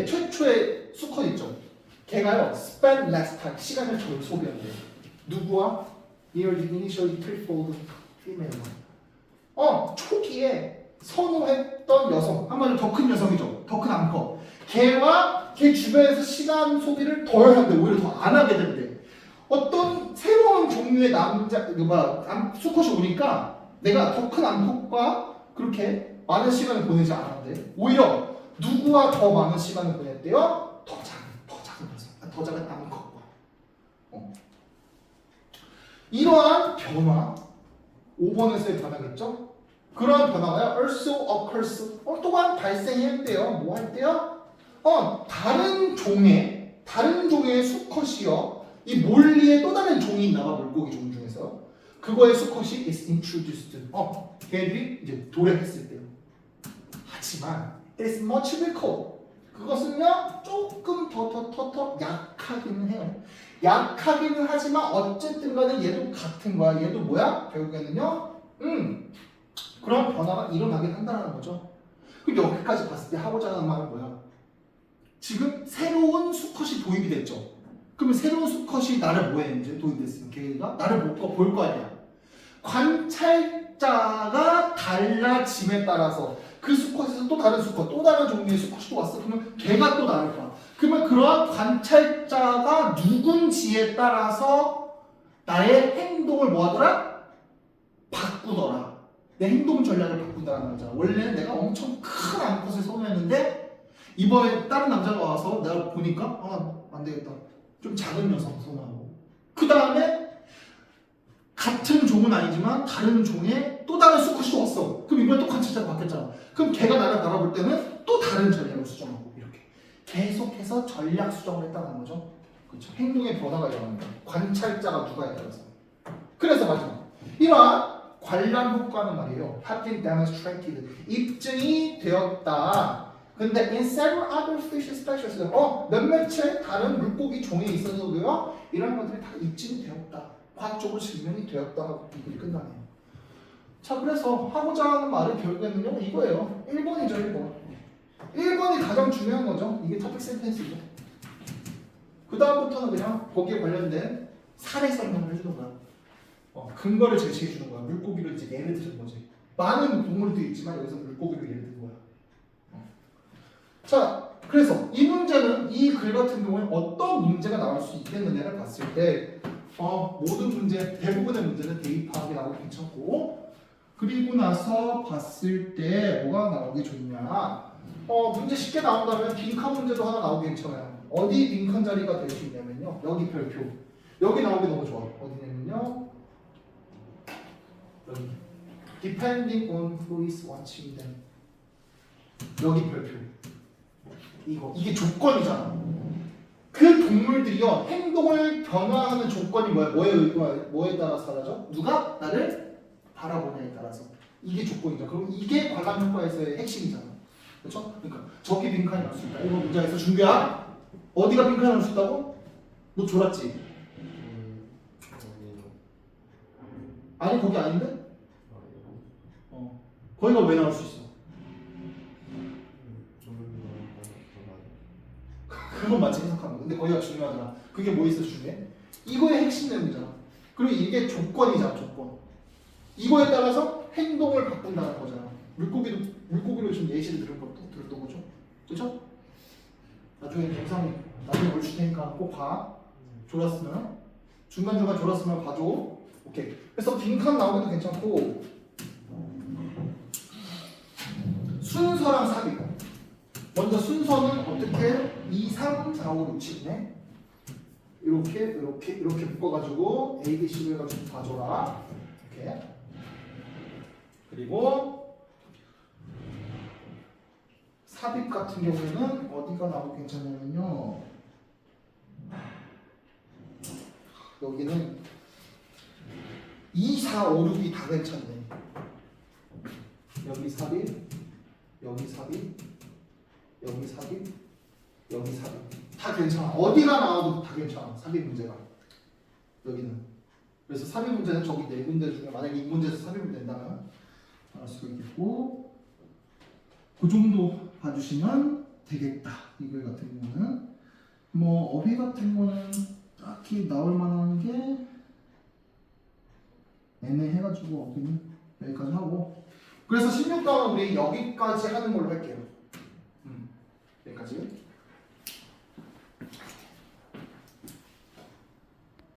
최초의 수컷 있죠. 걔가요 spend less time 시간을 덜 소비한대요. 누구와? near the initially threefold female. 초기에 선호했던 여성 한마디로 더 큰 여성이죠. 더 큰 암컷. 걔와 걔 주변에서 시간 소비를 덜 한대. 오히려 더 안 하게 된대. 어떤 새로운 종류의 수컷이 오니까 내가 더 큰 암컷과 그렇게 많은 시간을 보내지 않았는데 오히려 누구와 더 많은 시간을 보냈대요? 더 작은 녀석, 더 작은 암컷과. 이러한 변화, 5번에서의 변화겠죠? 그런 변화가요, also occurs, 또한 발생했대요. 뭐 할때요? 다른 종의 수컷이요. 이 몰리에 또 다른 종이 있나봐, 물고기 종 중에서. 그거의 수컷이 is introduced. 걔들이 이제 도래했을 때요. 하지만 it is much weaker. 그것은요, 조금 더 약하기는 해요. 약하기는 하지만 어쨌든 간에 얘도 같은 거야. 얘도 뭐야? 결국에는요. 그런 변화가 일어나긴 한다는 거죠. 그럼 여기까지 봤을 때 하고자 하는 말은 뭐야? 지금 새로운 수컷이 도입이 됐죠. 그러면 새로운 수컷이 나를 뭐해? 이제 도입됐으면 걔가 나를 볼 거 아니야. 관찰자가 달라짐에 따라서 그 수컷에서 또 다른 수컷, 또 다른 종류의 수컷이 또 왔어. 그러면 걔가 또 나를 봐. 그러면 그러한 관찰자가 누군지에 따라서 나의 행동을 뭐하더라? 바꾸더라. 내 행동 전략을 바꾼다는 거잖아. 원래는 내가 엄청 큰 암컷을 선호했는데 이번에 다른 남자가 와서 내가 보니까 안 되겠다. 좀 작은 녀석 선호하고 그 다음에 같은 종은 아니지만 다른 종의 또 다른 수컷이 왔어. 그럼 이번에 또 관찰자가 바뀌었잖아. 그럼 걔가 나를 바라볼 때는 또 다른 전략을 수정하고 이렇게 계속해서 전략 수정을 했다는 거죠. 그렇죠. 행동의 변화가 일어나는 거야. 관찰자가 누가에 따라서. 그래서 마지막 이러한 관람 효과는 말이에요. have been demonstrated. 입증이 되었다. 근데 in several other fish species 몇몇의 다른 물고기 종에 있어서도요. 이런 것들이 다 입증이 되었다. 과학적으로 증명이 되었다 하고 이글이 끝나네요. 자, 그래서 하고자 하는 말은 결국에는요. 이거예요. 1번이죠. 1번. 1번이 가장 중요한 거죠. 이게 토픽 센텐스죠. 그 다음부터는 그냥 거기에 관련된 사례 설명을 해주는 거야. 근거를 제시해 주는 거야. 물고기를 이제 예를 드는 거지. 많은 동물도 있지만 여기서 물고기를 예를 든 거야. 자, 그래서 이 문제는 이 글 같은 경우에 어떤 문제가 나올 수 있겠느냐를 봤을 때 모든 문제, 대부분의 문제는 대입하기 나오기 괜찮고 그리고 나서 봤을 때 뭐가 나오기 좋냐 문제 쉽게 나온다면 빈칸 문제도 하나 나오기 괜찮아요. 어디 빈칸 자리가 될 수 있냐면요. 여기 별표. 여기 나오기 너무 좋아. 어디냐면요. 여기. Depending on who is watching them. 여기 별표. 이게 조건이잖아. 그 동물들이요 행동을 변화하는 조건이 뭐야? 뭐에 따라서 달라져? 누가 나를 바라보냐에 따라서 이게 조건이죠. 그럼 이게 관람 효과에서의 핵심이잖아. 그렇죠? 그러니까 저기 빈칸이 나올 수 있다. 이거 문제에서 준비야. 어디가 빈칸이 나올 수 있다고? 너 졸았지? 아니 거기 아닌데? 거기가 왜 나올 수 있어? 그건 맞지 해석하는 거. 근데 거기가 중요하잖아. 그게 뭐 있어 중요해? 이거의 핵심 내용이잖아. 그리고 이게 조건이잖아 조건. 이거에 따라서 행동을 바꾼다는 거잖아. 물고기로 지금 예시를 들었던 거죠. 그렇죠? 나중에 영상 나중에 올줄 테니까 꼭 봐. 졸았으면 중간중간 졸았으면 봐줘. 오케이. 그래서 빈칸 나오기도 괜찮고 순서랑 삽입. 먼저 순서는 어떻게 2, 3, 4, 5, 6, 7이네. 이렇게 묶어가지고 A, B, C를 해가지고 봐줘라. 이렇게. 그리고 삽입 같은 경우에는 어디가 나오고 괜찮냐면요. 여기는 2, 4, 5, 6이 다 괜찮네. 여기 삽입, 여기 삽입, 여기 삽입, 여기 삽입. 다 괜찮아. 어디가 나와도 다 괜찮아. 삽입 문제가. 여기는. 그래서 삽입 문제는 저기 네 군데 중에 만약에 이 문제에서 삽입이 된다면 알 수가 있겠고 그 정도 봐주시면 되겠다. 이글 같은 경우는 뭐 어휘 같은 거는 딱히 나올 만한 게 애매해가지고 어휘는 여기까지 하고 그래서 16강은 우리 여기까지 하는 걸로 할게요. 여기까지.